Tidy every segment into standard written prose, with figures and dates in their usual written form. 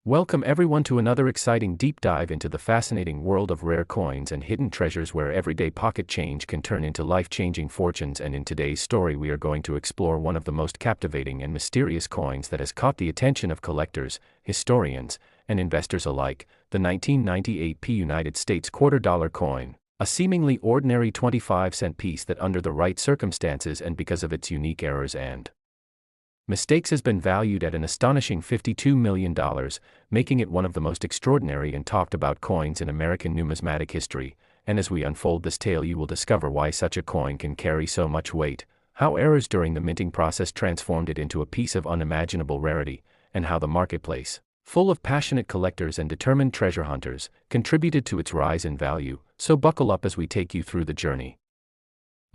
Welcome everyone to another exciting deep dive into the fascinating world of rare coins and hidden treasures where everyday pocket change can turn into life-changing fortunes. And in today's story we are going to explore one of the most captivating and mysterious coins that has caught the attention of collectors, historians, and investors alike, the 1998 United States $quarter coin, a seemingly ordinary 25-cent piece that under the right circumstances and because of its unique errors and mistakes has been valued at an astonishing $52 million, making it one of the most extraordinary and talked about coins in American numismatic history. And as we unfold this tale you will discover why such a coin can carry so much weight, how errors during the minting process transformed it into a piece of unimaginable rarity, and how the marketplace, full of passionate collectors and determined treasure hunters, contributed to its rise in value. So buckle up as we take you through the journey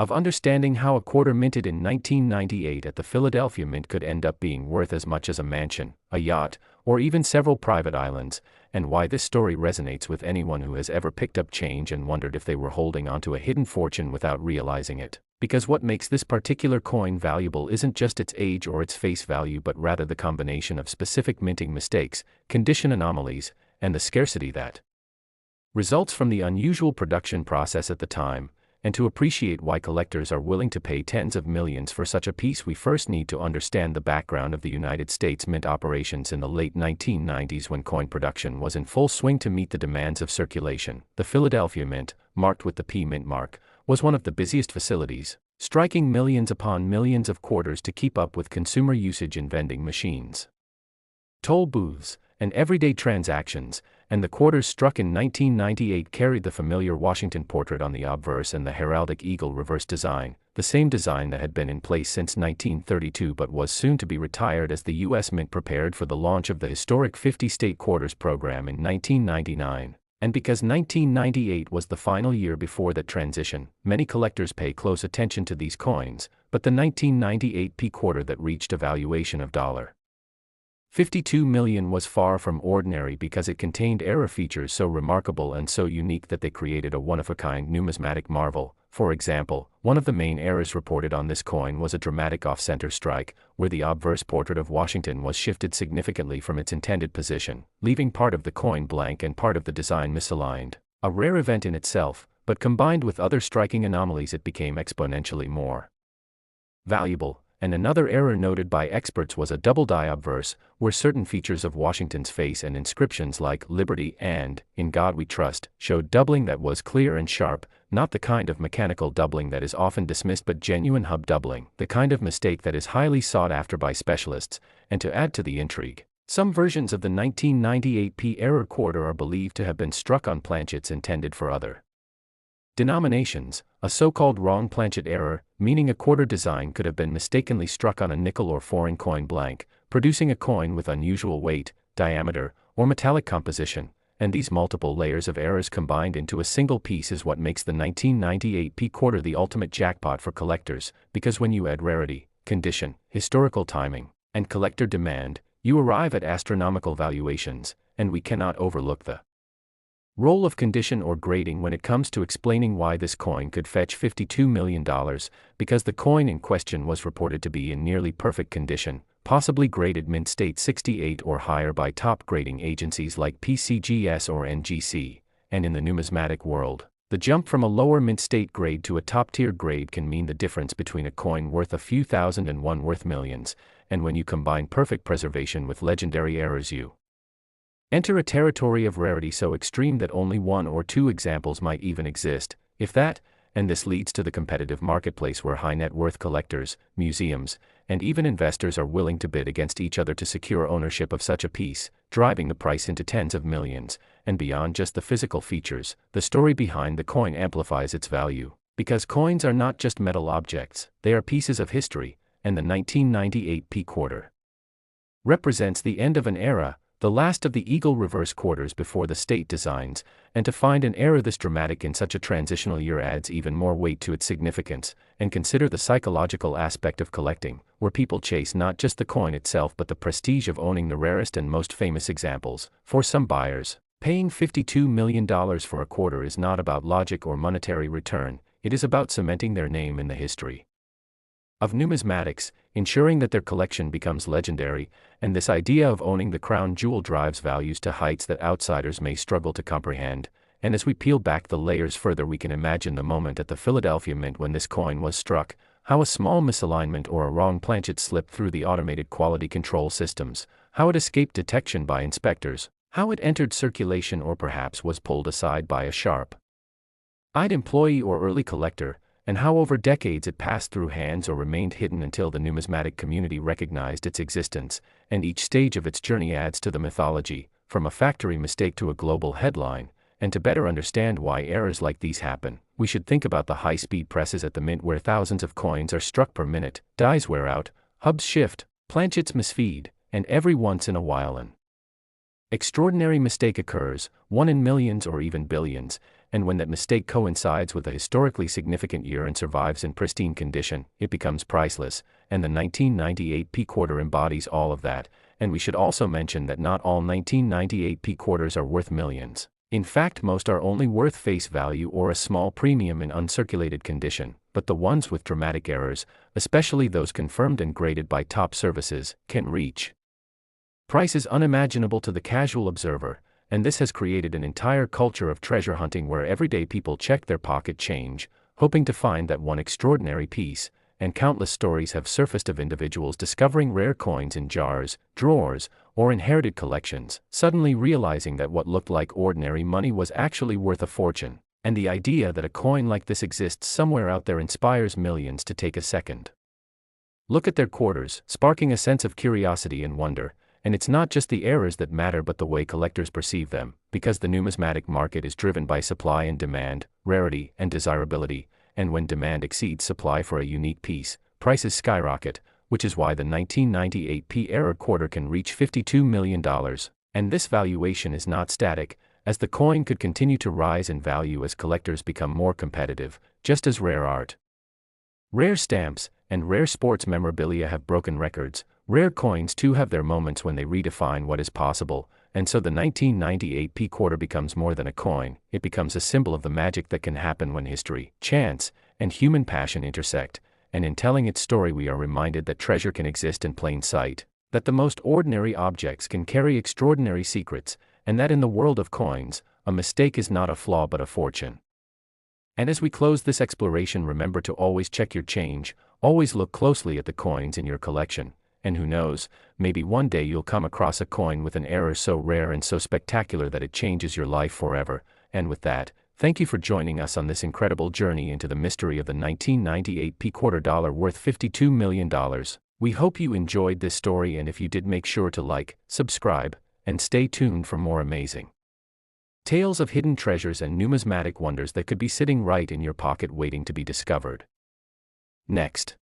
of understanding how a quarter minted in 1998 at the Philadelphia Mint could end up being worth as much as a mansion, a yacht, or even several private islands, and why this story resonates with anyone who has ever picked up change and wondered if they were holding onto a hidden fortune without realizing it. Because what makes this particular coin valuable isn't just its age or its face value but rather the combination of specific minting mistakes, condition anomalies, and the scarcity that results from the unusual production process at the time. And to appreciate why collectors are willing to pay tens of millions for such a piece we first need to understand the background of the United States Mint operations in the late 1990s when coin production was in full swing to meet the demands of circulation. The Philadelphia Mint, marked with the P Mint mark, was one of the busiest facilities, striking millions upon millions of quarters to keep up with consumer usage in vending machines, toll booths, and everyday transactions, and the quarters struck in 1998 carried the familiar Washington portrait on the obverse and the heraldic eagle reverse design, the same design that had been in place since 1932 but was soon to be retired as the U.S. Mint prepared for the launch of the historic 50-state quarters program in 1999. And because 1998 was the final year before that transition, many collectors pay close attention to these coins, but the 1998 P quarter that reached a valuation of $52 million was far from ordinary because it contained error features so remarkable and so unique that they created a one-of-a-kind numismatic marvel. For example, one of the main errors reported on this coin was a dramatic off-center strike, where the obverse portrait of Washington was shifted significantly from its intended position, leaving part of the coin blank and part of the design misaligned. A rare event in itself, but combined with other striking anomalies it became exponentially more valuable. And another error noted by experts was a double-die obverse, where certain features of Washington's face and inscriptions like "Liberty" and "In God We Trust" showed doubling that was clear and sharp, not the kind of mechanical doubling that is often dismissed but genuine hub doubling, the kind of mistake that is highly sought after by specialists. And to add to the intrigue, some versions of the 1998 P error quarter are believed to have been struck on planchets intended for other denominations, a so-called wrong planchet error, meaning a quarter design could have been mistakenly struck on a nickel or foreign coin blank, producing a coin with unusual weight, diameter, or metallic composition. And these multiple layers of errors combined into a single piece is what makes the 1998 P quarter the ultimate jackpot for collectors, because when you add rarity, condition, historical timing, and collector demand, you arrive at astronomical valuations. And we cannot overlook the role of condition or grading when it comes to explaining why this coin could fetch $52 million, because the coin in question was reported to be in nearly perfect condition, possibly graded mint state 68 or higher by top grading agencies like PCGS or NGC. And in the numismatic world, the jump from a lower mint state grade to a top-tier grade can mean the difference between a coin worth a few thousand and one worth millions. And when you combine perfect preservation with legendary errors you enter a territory of rarity so extreme that only one or two examples might even exist, if that. And this leads to the competitive marketplace where high net worth collectors, museums, and even investors are willing to bid against each other to secure ownership of such a piece, driving the price into tens of millions. And beyond just the physical features, the story behind the coin amplifies its value, because coins are not just metal objects, they are pieces of history. And the 1998 P quarter represents the end of an era, the last of the eagle reverse quarters before the state designs. And to find an error this dramatic in such a transitional year adds even more weight to its significance. And consider the psychological aspect of collecting, where people chase not just the coin itself but the prestige of owning the rarest and most famous examples. For some buyers, paying $52 million for a quarter is not about logic or monetary return, it is about cementing their name in the history of numismatics, ensuring that their collection becomes legendary, and this idea of owning the crown jewel drives values to heights that outsiders may struggle to comprehend. And as we peel back the layers further, we can imagine the moment at the Philadelphia Mint when this coin was struck, how a small misalignment or a wrong planchet slipped through the automated quality control systems, how it escaped detection by inspectors, how it entered circulation or perhaps was pulled aside by a sharp-eyed employee or early collector, and how over decades it passed through hands or remained hidden until the numismatic community recognized its existence, and each stage of its journey adds to the mythology, from a factory mistake to a global headline. And to better understand why errors like these happen, we should think about the high-speed presses at the mint where thousands of coins are struck per minute, dies wear out, hubs shift, planchets misfeed, and every once in a while an extraordinary mistake occurs, one in millions or even billions, and when that mistake coincides with a historically significant year and survives in pristine condition, it becomes priceless, and the 1998 P quarter embodies all of that. And we should also mention that not all 1998 P quarters are worth millions. In fact, most are only worth face value or a small premium in uncirculated condition, but the ones with dramatic errors, especially those confirmed and graded by top services, can reach prices unimaginable to the casual observer, and this has created an entire culture of treasure hunting where everyday people check their pocket change, hoping to find that one extraordinary piece, and countless stories have surfaced of individuals discovering rare coins in jars, drawers, or inherited collections, suddenly realizing that what looked like ordinary money was actually worth a fortune, and the idea that a coin like this exists somewhere out there inspires millions to take a second look at their quarters, sparking a sense of curiosity and wonder. And it's not just the errors that matter but the way collectors perceive them, because the numismatic market is driven by supply and demand, rarity and desirability, and when demand exceeds supply for a unique piece, prices skyrocket, which is why the 1998 P error quarter can reach $52 million, and this valuation is not static, as the coin could continue to rise in value as collectors become more competitive, just as rare art, rare stamps, and rare sports memorabilia have broken records. Rare coins too have their moments when they redefine what is possible, and so the 1998 P quarter becomes more than a coin, it becomes a symbol of the magic that can happen when history, chance, and human passion intersect, and in telling its story we are reminded that treasure can exist in plain sight, that the most ordinary objects can carry extraordinary secrets, and that in the world of coins, a mistake is not a flaw but a fortune. And as we close this exploration, remember to always check your change, always look closely at the coins in your collection. And who knows, maybe one day you'll come across a coin with an error so rare and so spectacular that it changes your life forever. And with that, thank you for joining us on this incredible journey into the mystery of the 1998 P quarter dollar worth $52 million. We hope you enjoyed this story, and if you did, make sure to like, subscribe, and stay tuned for more amazing tales of hidden treasures and numismatic wonders that could be sitting right in your pocket waiting to be discovered. Next.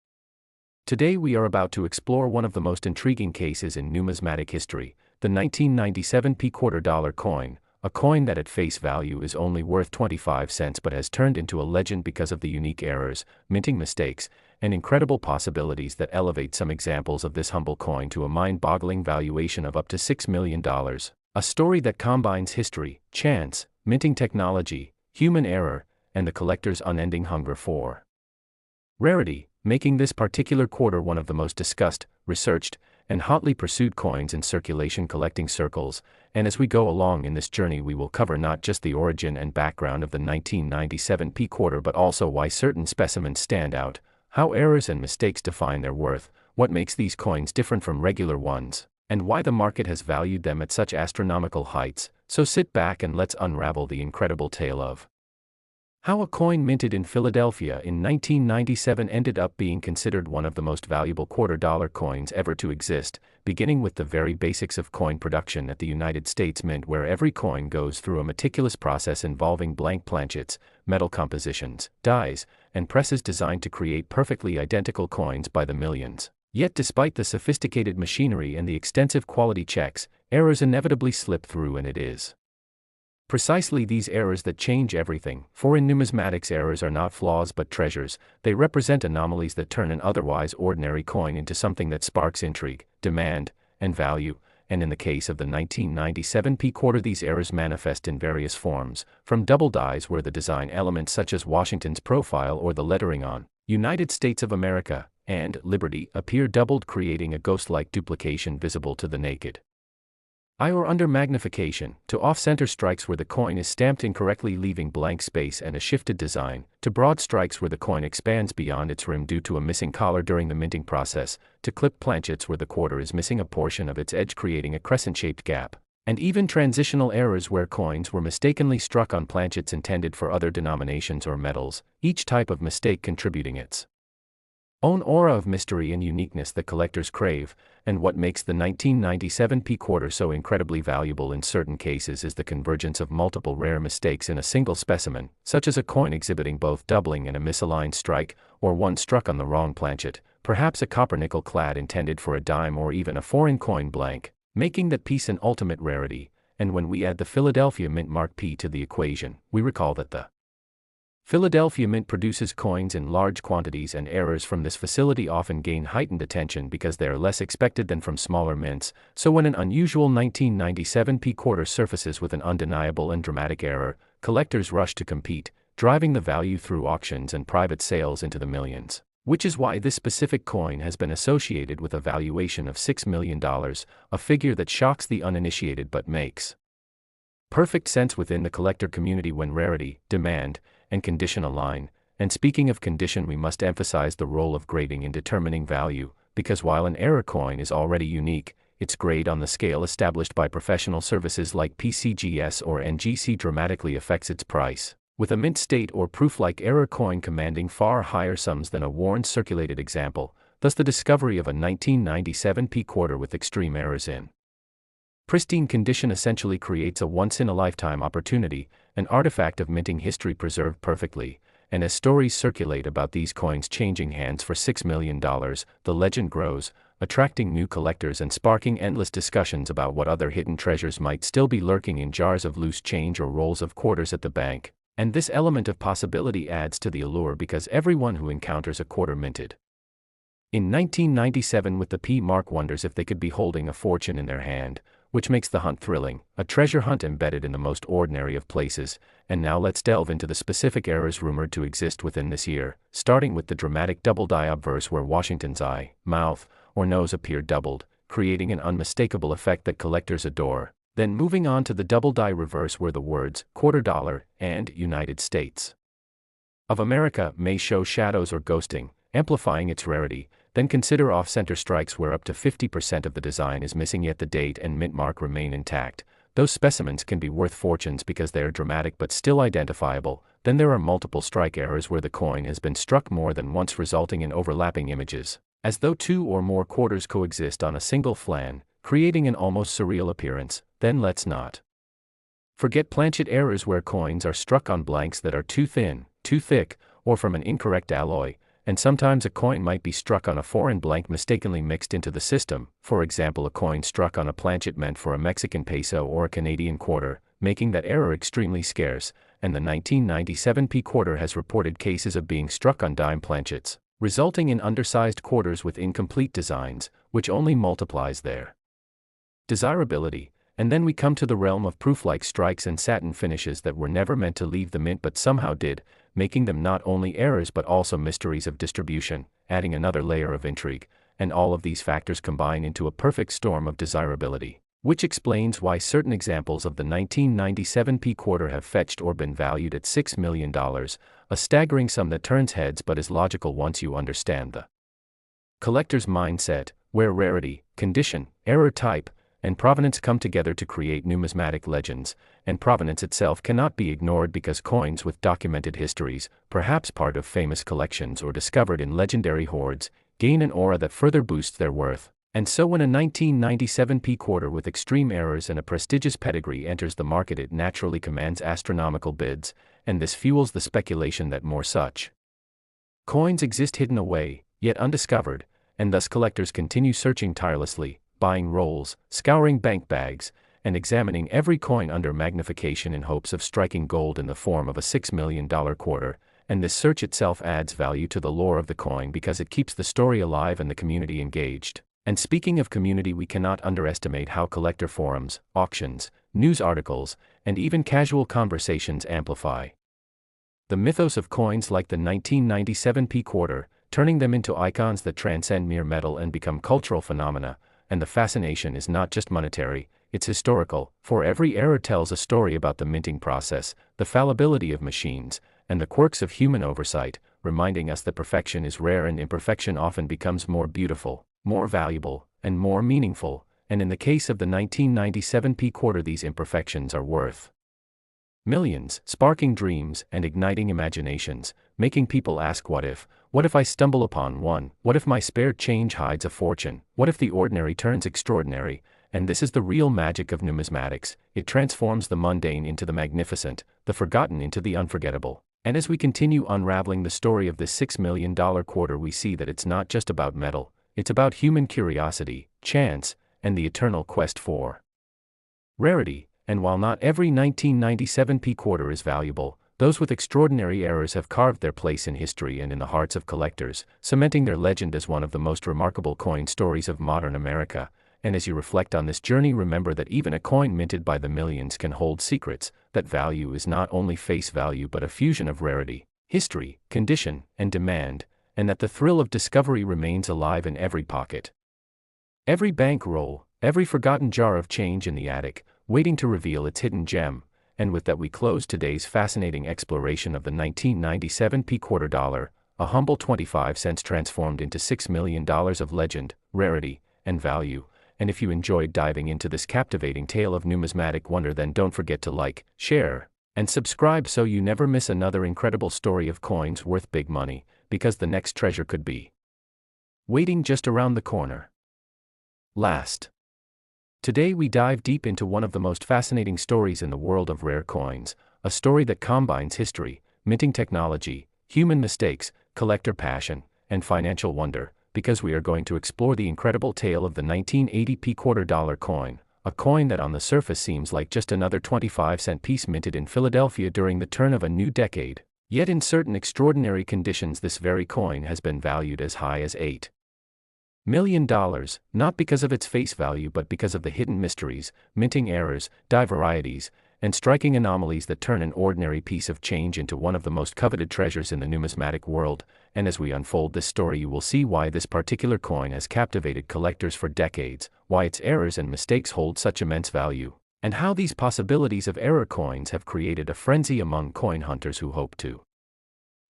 Today we are about to explore one of the most intriguing cases in numismatic history, the 1997 P quarter dollar coin, a coin that at face value is only worth 25 cents but has turned into a legend because of the unique errors, minting mistakes, and incredible possibilities that elevate some examples of this humble coin to a mind-boggling valuation of up to $6 million. A story that combines history, chance, minting technology, human error, and the collector's unending hunger for rarity, making this particular quarter one of the most discussed, researched, and hotly pursued coins in circulation collecting circles. And as we go along in this journey, we will cover not just the origin and background of the 1997 P quarter but also why certain specimens stand out, how errors and mistakes define their worth, what makes these coins different from regular ones, and why the market has valued them at such astronomical heights. So sit back and let's unravel the incredible tale of how a coin minted in Philadelphia in 1997 ended up being considered one of the most valuable quarter-dollar coins ever to exist, beginning with the very basics of coin production at the United States Mint, where every coin goes through a meticulous process involving blank planchets, metal compositions, dies, and presses designed to create perfectly identical coins by the millions. Yet despite the sophisticated machinery and the extensive quality checks, errors inevitably slip through, and it is precisely these errors that change everything, for in numismatics errors are not flaws but treasures. They represent anomalies that turn an otherwise ordinary coin into something that sparks intrigue, demand, and value, and in the case of the 1997 P quarter these errors manifest in various forms, from double dies where the design elements such as Washington's profile or the lettering on "United States of America" and Liberty appear doubled, creating a ghost-like duplication visible to the naked eye or under magnification, to off-center strikes where the coin is stamped incorrectly leaving blank space and a shifted design, to broad strikes where the coin expands beyond its rim due to a missing collar during the minting process, to clipped planchets where the quarter is missing a portion of its edge creating a crescent-shaped gap, and even transitional errors where coins were mistakenly struck on planchets intended for other denominations or metals, each type of mistake contributing its own aura of mystery and uniqueness that collectors crave. And what makes the 1997 P quarter so incredibly valuable in certain cases is the convergence of multiple rare mistakes in a single specimen, such as a coin exhibiting both doubling and a misaligned strike, or one struck on the wrong planchet, perhaps a copper nickel clad intended for a dime or even a foreign coin blank, making that piece an ultimate rarity. And when we add the Philadelphia Mint Mark P to the equation, we recall that the Philadelphia Mint produces coins in large quantities, and errors from this facility often gain heightened attention because they are less expected than from smaller mints. So when an unusual 1997 P quarter surfaces with an undeniable and dramatic error, collectors rush to compete, driving the value through auctions and private sales into the millions. Which is why this specific coin has been associated with a valuation of $6 million, a figure that shocks the uninitiated but makes perfect sense within the collector community when rarity, demand, and condition align. And speaking of condition, we must emphasize the role of grading in determining value, because while an error coin is already unique, its grade on the scale established by professional services like PCGS or NGC dramatically affects its price, with a mint state or proof-like error coin commanding far higher sums than a worn circulated example. Thus the discovery of a 1997 P quarter with extreme errors in pristine condition essentially creates a once-in-a-lifetime opportunity, an artifact of minting history preserved perfectly. And as stories circulate about these coins changing hands for $6 million, the legend grows, attracting new collectors and sparking endless discussions about what other hidden treasures might still be lurking in jars of loose change or rolls of quarters at the bank. And this element of possibility adds to the allure because everyone who encounters a quarter minted in 1997 with the P mark wonders if they could be holding a fortune in their hand, which makes the hunt thrilling, a treasure hunt embedded in the most ordinary of places. And now let's delve into the specific errors rumored to exist within this year, starting with the dramatic double die obverse where Washington's eye, mouth, or nose appear doubled, creating an unmistakable effect that collectors adore. Then moving on to the double die reverse where the words quarter dollar and United States of America may show shadows or ghosting, amplifying its rarity. Then consider off-center strikes where up to 50% of the design is missing yet the date and mint mark remain intact. Those specimens can be worth fortunes because they are dramatic but still identifiable. Then there are multiple strike errors where the coin has been struck more than once, resulting in overlapping images, as though two or more quarters coexist on a single flan, creating an almost surreal appearance. Then let's not forget planchet errors where coins are struck on blanks that are too thin, too thick, or from an incorrect alloy. And sometimes a coin might be struck on a foreign blank mistakenly mixed into the system, for example a coin struck on a planchet meant for a Mexican peso or a Canadian quarter, making that error extremely scarce. And the 1997 P quarter has reported cases of being struck on dime planchets, resulting in undersized quarters with incomplete designs, which only multiplies their desirability. And then we come to the realm of proof-like strikes and satin finishes that were never meant to leave the mint but somehow did, making them not only errors but also mysteries of distribution, adding another layer of intrigue. And all of these factors combine into a perfect storm of desirability, which explains why certain examples of the 1997 P quarter have fetched or been valued at $6 million, a staggering sum that turns heads but is logical once you understand the collector's mindset, where rarity, condition, error type, and provenance come together to create numismatic legends. And provenance itself cannot be ignored because coins with documented histories, perhaps part of famous collections or discovered in legendary hoards, gain an aura that further boosts their worth. And so when a 1997 P quarter with extreme errors and a prestigious pedigree enters the market, it naturally commands astronomical bids, and this fuels the speculation that more such coins exist hidden away, yet undiscovered, and thus collectors continue searching tirelessly, buying rolls, scouring bank bags, and examining every coin under magnification in hopes of striking gold in the form of a $6 million quarter. And this search itself adds value to the lore of the coin because it keeps the story alive and the community engaged. And speaking of community, we cannot underestimate how collector forums, auctions, news articles, and even casual conversations amplify the mythos of coins like the 1997 P quarter. turning them into icons that transcend mere metal and become cultural phenomena. And the fascination is not just monetary, it's historical, for every era tells a story about the minting process, the fallibility of machines, and the quirks of human oversight, reminding us that perfection is rare and imperfection often becomes more beautiful, more valuable, and more meaningful. And in the case of the 1997 P quarter, these imperfections are worth millions, sparking dreams and igniting imaginations, making people ask what if I stumble upon one, what if my spare change hides a fortune, what if the ordinary turns extraordinary. And this is the real magic of numismatics, it transforms the mundane into the magnificent, the forgotten into the unforgettable. And as we continue unraveling the story of this $6 million quarter, we see that it's not just about metal, it's about human curiosity, chance, and the eternal quest for rarity. And while not every 1997 P quarter is valuable, those with extraordinary errors have carved their place in history and in the hearts of collectors, cementing their legend as one of the most remarkable coin stories of modern America. And as you reflect on this journey, remember that even a coin minted by the millions can hold secrets, that value is not only face value but a fusion of rarity, history, condition, and demand, and that the thrill of discovery remains alive in every pocket. Every bank roll, every forgotten jar of change in the attic, waiting to reveal its hidden gem. And with that, we close today's fascinating exploration of the 1997 P quarter dollar, a humble 25 cents transformed into $6 million of legend, rarity, and value. And if you enjoyed diving into this captivating tale of numismatic wonder, then don't forget to like, share, and subscribe so you never miss another incredible story of coins worth big money, because the next treasure could be waiting just around the corner. Today we dive deep into one of the most fascinating stories in the world of rare coins, a story that combines history, minting technology, human mistakes, collector passion, and financial wonder, because we are going to explore the incredible tale of the 1980 P quarter dollar coin, a coin that on the surface seems like just another 25-cent piece minted in Philadelphia during the turn of a new decade. Yet in certain extraordinary conditions, this very coin has been valued as high as $8 million, not because of its face value but because of the hidden mysteries, minting errors, die varieties, and striking anomalies that turn an ordinary piece of change into one of the most coveted treasures in the numismatic world. And as we unfold this story, you will see why this particular coin has captivated collectors for decades, why its errors and mistakes hold such immense value, and how these possibilities of error coins have created a frenzy among coin hunters who hope to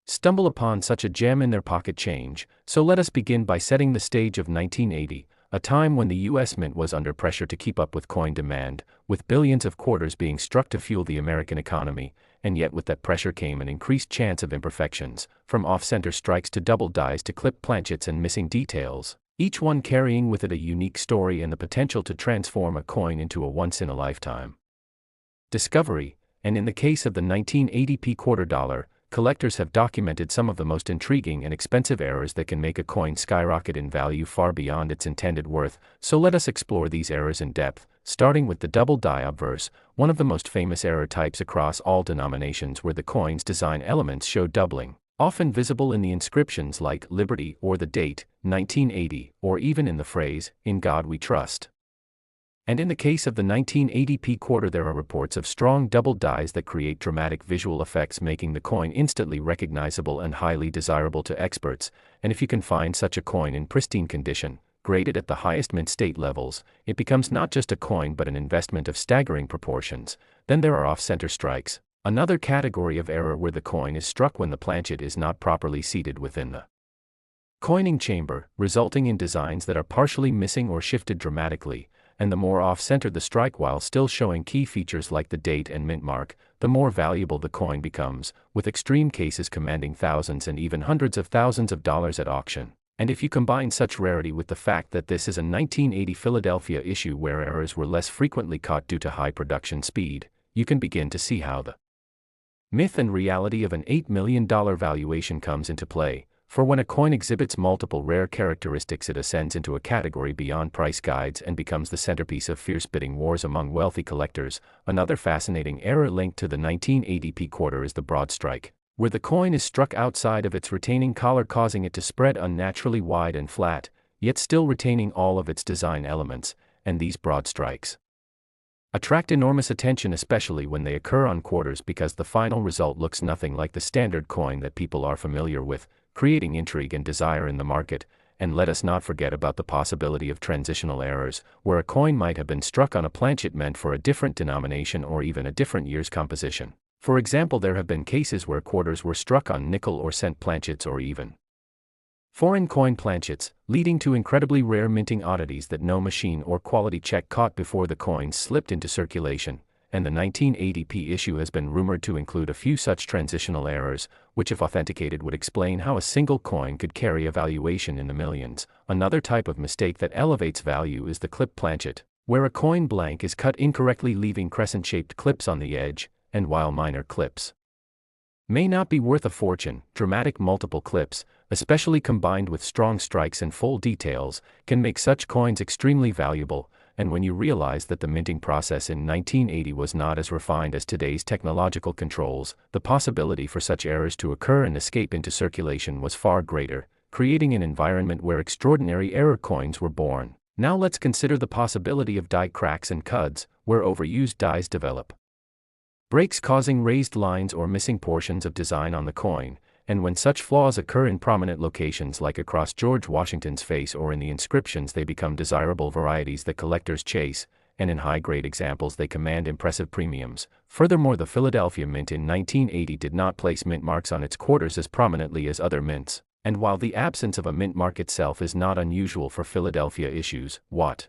stumble upon such a gem in their pocket change. So let us begin by setting the stage of 1980, a time when the U.S. Mint was under pressure to keep up with coin demand, with billions of quarters being struck to fuel the American economy. And yet with that pressure came an increased chance of imperfections, from off-center strikes to double dies to clipped planchets and missing details, each one carrying with it a unique story and the potential to transform a coin into a once-in-a-lifetime discovery. And in the case of the 1980 P quarter dollar, collectors have documented some of the most intriguing and expensive errors that can make a coin skyrocket in value far beyond its intended worth. So let us explore these errors in depth, starting with the double die obverse, one of the most famous error types across all denominations, where the coin's design elements show doubling, often visible in the inscriptions like Liberty or the date, 1980, or even in the phrase, "In God We Trust." And in the case of the 1980 P quarter, there are reports of strong double dies that create dramatic visual effects, making the coin instantly recognizable and highly desirable to experts. And if you can find such a coin in pristine condition, graded at the highest mint state levels, it becomes not just a coin but an investment of staggering proportions. Then there are off-center strikes, another category of error where the coin is struck when the planchet is not properly seated within the coining chamber, resulting in designs that are partially missing or shifted dramatically. And the more off-center the strike while still showing key features like the date and mint mark, the more valuable the coin becomes, with extreme cases commanding thousands and even hundreds of thousands of dollars at auction. And if you combine such rarity with the fact that this is a 1980 Philadelphia issue where errors were less frequently caught due to high production speed, you can begin to see how the myth and reality of an $8 million valuation comes into play. For when a coin exhibits multiple rare characteristics, it ascends into a category beyond price guides and becomes the centerpiece of fierce bidding wars among wealthy collectors. Another fascinating error linked to the 1980 P quarter is the broad strike, where the coin is struck outside of its retaining collar, causing it to spread unnaturally wide and flat, yet still retaining all of its design elements. And these broad strikes attract enormous attention, especially when they occur on quarters, because the final result looks nothing like the standard coin that people are familiar with, creating intrigue and desire in the market. And let us not forget about the possibility of transitional errors, where a coin might have been struck on a planchet meant for a different denomination or even a different year's composition. For example, there have been cases where quarters were struck on nickel or cent planchets or even foreign coin planchets, leading to incredibly rare minting oddities that no machine or quality check caught before the coins slipped into circulation. And the 1980p issue has been rumored to include a few such transitional errors, which if authenticated would explain how a single coin could carry a valuation in the millions. Another type of mistake that elevates value is the clip planchet, where a coin blank is cut incorrectly, leaving crescent-shaped clips on the edge, and while minor clips may not be worth a fortune, dramatic multiple clips, especially combined with strong strikes and full details, can make such coins extremely valuable. And when you realize that the minting process in 1980 was not as refined as today's technological controls, the possibility for such errors to occur and escape into circulation was far greater, creating an environment where extraordinary error coins were born. Now let's consider the possibility of die cracks and cuds, where overused dies develop breaks, causing raised lines or missing portions of design on the coin. And when such flaws occur in prominent locations like across George Washington's face or in the inscriptions, they become desirable varieties that collectors chase, and in high-grade examples they command impressive premiums. Furthermore, the Philadelphia Mint in 1980 did not place mint marks on its quarters as prominently as other mints, and while the absence of a mint mark itself is not unusual for Philadelphia issues, what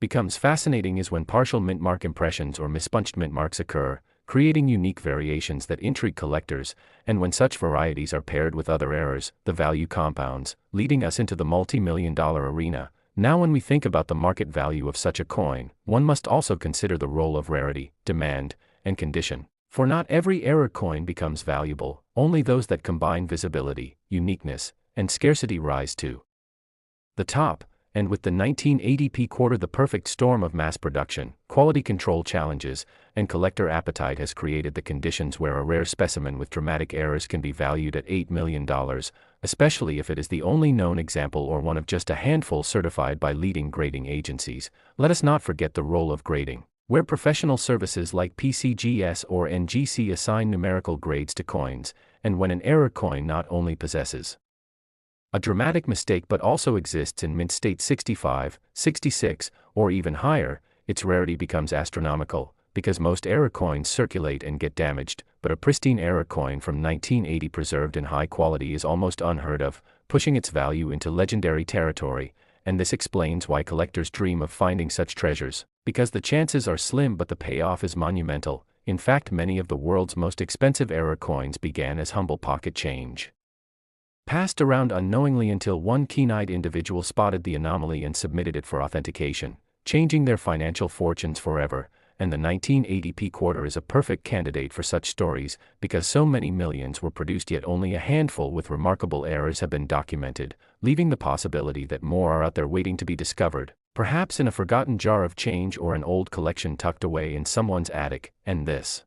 becomes fascinating is when partial mint mark impressions or mispunched mint marks occur, creating unique variations that intrigue collectors. And when such varieties are paired with other errors, the value compounds, leading us into the multi-million-dollar arena. Now when we think about the market value of such a coin, one must also consider the role of rarity, demand, and condition. For not every error coin becomes valuable, only those that combine visibility, uniqueness, and scarcity rise to the top. And with the 1980p quarter, the perfect storm of mass production, quality control challenges, and collector appetite has created the conditions where a rare specimen with dramatic errors can be valued at $8 million, especially if it is the only known example or one of just a handful certified by leading grading agencies. Let us not forget the role of grading, where professional services like PCGS or NGC assign numerical grades to coins, and when an error coin not only possesses a dramatic mistake but also exists in mint state 65, 66, or even higher, its rarity becomes astronomical, because most error coins circulate and get damaged, but a pristine error coin from 1980 preserved in high quality is almost unheard of, pushing its value into legendary territory. And this explains why collectors dream of finding such treasures, because the chances are slim but the payoff is monumental. In fact, many of the world's most expensive error coins began as humble pocket change, passed around unknowingly until one keen-eyed individual spotted the anomaly and submitted it for authentication, changing their financial fortunes forever. And the 1980p quarter is a perfect candidate for such stories, because so many millions were produced yet only a handful with remarkable errors have been documented, leaving the possibility that more are out there waiting to be discovered, perhaps in a forgotten jar of change or an old collection tucked away in someone's attic. And this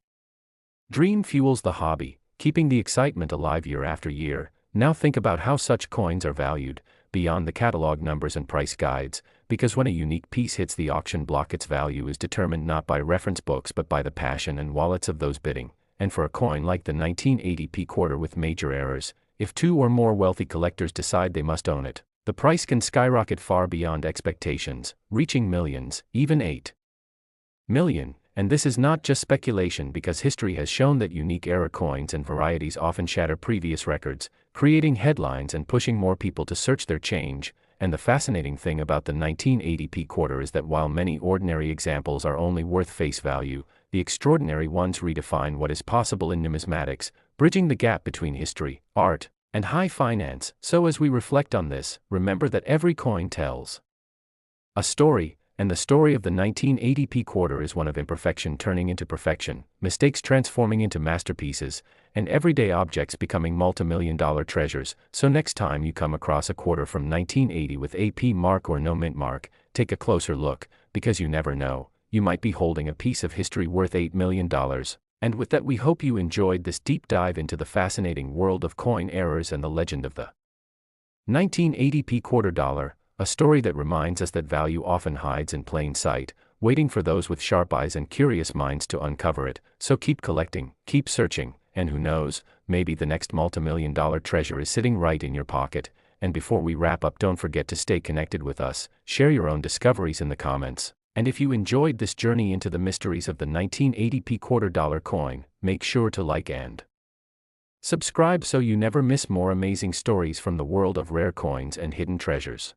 dream fuels the hobby, keeping the excitement alive year after year. Now think about how such coins are valued, beyond the catalog numbers and price guides, because when a unique piece hits the auction block, its value is determined not by reference books but by the passion and wallets of those bidding. And for a coin like the 1980p quarter with major errors, if two or more wealthy collectors decide they must own it, the price can skyrocket far beyond expectations, reaching millions, even $8 million. And this is not just speculation, because history has shown that unique error coins and varieties often shatter previous records, creating headlines and pushing more people to search their change. And the fascinating thing about the 1980p quarter is that while many ordinary examples are only worth face value, the extraordinary ones redefine what is possible in numismatics, bridging the gap between history, art, and high finance. So as we reflect on this, remember that every coin tells a story, and the story of the 1980p quarter is one of imperfection turning into perfection, mistakes transforming into masterpieces, and everyday objects becoming multi-million-dollar treasures. So next time you come across a quarter from 1980 with AP mark or no mint mark, take a closer look, because you never know, you might be holding a piece of history worth $8 million. And with that, we hope you enjoyed this deep dive into the fascinating world of coin errors and the legend of the 1980p quarter dollar. A story that reminds us that value often hides in plain sight, waiting for those with sharp eyes and curious minds to uncover it. So keep collecting, keep searching, and who knows, maybe the next multi-million-dollar treasure is sitting right in your pocket. And before we wrap up, don't forget to stay connected with us, share your own discoveries in the comments. And if you enjoyed this journey into the mysteries of the 1980p $quarter coin, make sure to like and subscribe so you never miss more amazing stories from the world of rare coins and hidden treasures.